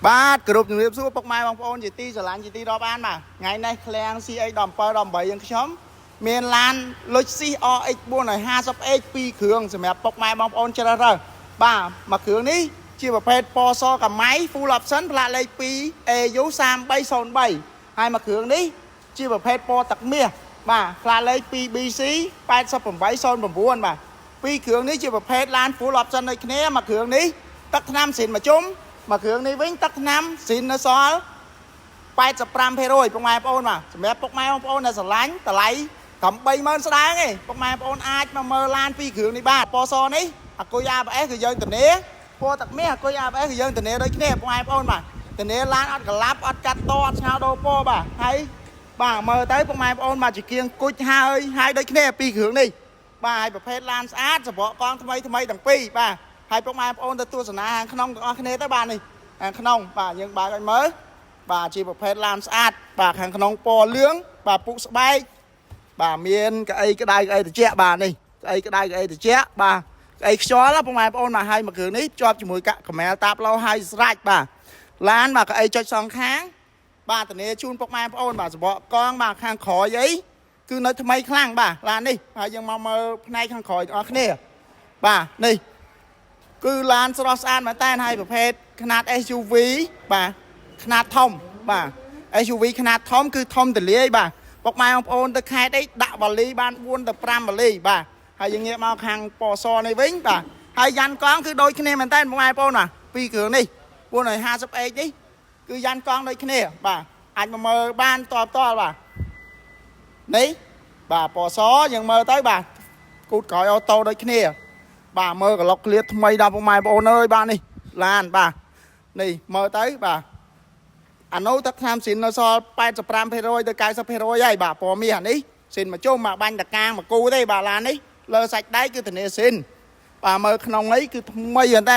បាទគ្រប់ជំរាបសួរពុកម៉ែបងប្អូនជាទីស្រឡាញ់ជាទីរាប់អានបាទថ្ងៃនេះឃ្លាំង CX 17 18យើងខ្ញុំមានឡានលុចស៊ី RX 450H 2គ្រឿងសម្រាប់ពុកម៉ែបងប្អូនជ្រើសរើសបាទមួយគ្រឿងនេះជាប្រភេទពណ៌សកម្មៃ Full Option ផ្លាកលេខ 2 AU 3303ហើយមួយគ្រឿងនេះជាប្រភេទពណ៌ទឹកមាសបាទផ្លាកលេខ 2BC 8809បាទពីរគ្រឿងនេះជាប្រភេទឡាន Full Option ដូចគ្នាមួយគ្រឿងនេះទឹកថ្នាំសិនមួយជុំមួយគ្រឿងនេះវិញទឹកថ្នាំស៊ីននៅសល់ 85% ពុកម៉ែបងប្អូនបាទសម្រាប់ពុកម៉ែបងប្អូនដែលស្រឡាញ់តម្លៃត្រឹម 30000 ស្ដើងទេពុកម៉ែបងប្អូនអាចមកមើលឡានពីរគ្រឿងនេះបាទពណ៌សនេះអាគុយ ABS គឺយើងធានាពណ៌ទឹកមាសអាគុយ ABS គឺយើងធានាដូចគ្នាពុកម៉ែបងប្អូនបាទធានាឡានអត់ក្លាប់អត់កាត់តអត់ឆ្ងល់ដូរពណ៌បាទហើយបាទមើលទៅពុកម៉ែបងប្អូនបាទជាគៀងគុជហើយដូចគ្នាពីរគ្រឿងនេះបាទហើយប្រភេទឡានស្អាតសម្បកកង់ថ្មីទាំងពីរបាទហើយពុកម៉ែបងប្អូនទៅទស្សនាខាងក្នុងទាំងអស់គ្នាទៅបាទនេះខាងក្នុងបាទយើងបើកឲ្យមើលបាទជាប្រភេទឡានស្អាតបាទខាងក្នុងពណ៌លឿងបាទពុកស្បែកបាទមានកៅអីក្តៅកៅអីត្រជាក់បាទនេះកៅអីក្តៅកៅអីត្រជាក់បាទកៅអីខ្យល់ពុកម៉ែបងប្អូនបាទហើយមួយគ្រឿងនេះជាប់ជាមួយកាក់កាមែលតាប់ឡូហើយស្រាច់បាទឡានបាទកៅអីចុចសងខាងបាទធានាជូនពុកម៉ែបងប្អូនបាទសបកកង់បាទខាងក្រោយអីគឺនៅថ្មីខ្លាំងបាទឡាននេះហើយយើងមកមើលផ្នែកខាងក្រោយទាំងអស់គ្នាបាទនេះគឺឡានស្រស់ស្អាតមែនតើហើយប្រភេទຂະຫນាត SUV បាទຂະຫນាតធំបាទ SUV ຂະຫນាតធំគឺធំទលាយបាទពុកម៉ែបងប្អូនទៅខេត្តអីដាក់បាលីបាន4ទៅ5បាលីបាទហើយយើងងាកមកខាងពណ៌សនេះវិញបាទហើយយ៉ាន់កង់គឺដូចគ្នាមែនតើពុកម៉ែបងប្អូនបាទពីរគ្រឿងនេះ 450H នេះគឺយ៉ាន់កង់ដូចគ្នាបាទអាចមកមើលបានតបបាទនេះបាទពណ៌សយើងមើលទៅបាទគូតក្រោយអូតូដូចគ្នាបាទមើលក្លុកឃ្លាតថ្មីដល់ពុកម៉ែបងប្អូនអើយបាទនេះឡានបាទនេះមើលទៅបាទអានោះទឹកថ្នាំស៊ីននៅសល់ 85% ទៅ 90% ហើយបាទពណ៌មាសអានេះស៊ីនមកជុំមកបាញ់តកាងមកគូទេបាទឡាននេះលើសាច់ដែកគឺធានាស៊ីនបាទមើលក្នុងនេះគឺថ្មីមែនតើ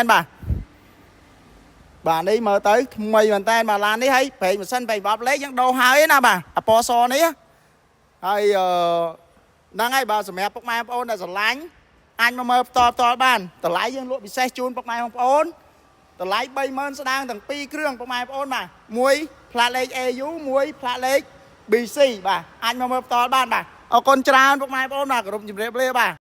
បាទនេះមើលទៅថ្មីមែនតើបាទឡាននេះហើយប្រេងម៉ាស៊ីនប្រេងបបលេខយើងដូរហើយណាបាទអាពណ៌សនេះហើយហ្នឹងហើយបាទសម្រាប់ពុកម៉ែបងប្អូនដែលស្រឡាញ់អាចមកមើលផ្ទាល់បានតម្លៃយើងលក់ពិសេសជូនពុកម៉ែបងប្អូនតម្លៃ 30000 ស្ដើងទាំងពីរគ្រឿងពុកម៉ែបងប្អូនបាទមួយផ្លាកលេខ AU មួយផ្លាកលេខ BC បាទអាចមកមើលផ្ទាល់បានបាទអរគុណច្រើនពុកម៉ែបងប្អូនបាទគោរពជម្រាបលាបាទ